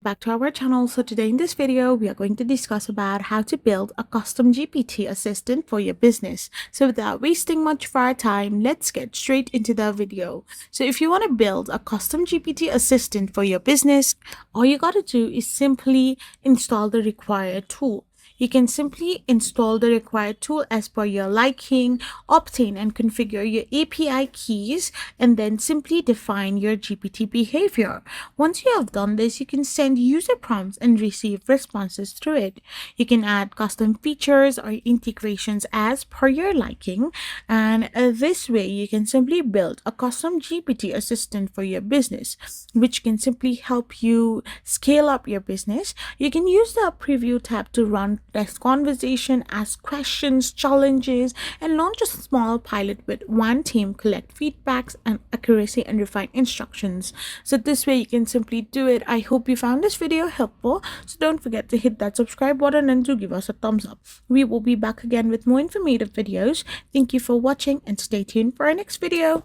Back to our channel. So today in this video we are going to discuss about how to build a custom GPT assistant for your business. So without wasting much of our time, let's get straight into the video. So if you want to build a custom GPT assistant for your business, all you got to do is simply install the required tool. You can simply install the required tool as per your liking, obtain and configure your API keys, and then simply define your GPT behavior. Once you have done this, you can send user prompts and receive responses through it. You can add custom features or integrations as per your liking, and this way you can simply build a custom GPT assistant for your business, which can simply help you scale up your business. You can use the preview tab to run test conversation, ask questions, challenges, and launch a small pilot with one team, collect feedbacks and accuracy and refine instructions. So this way you can simply do it. I hope you found this video helpful. So don't forget to hit that subscribe button and to give us a thumbs up. We will be back again with more informative videos. Thank you for watching and stay tuned for our next video.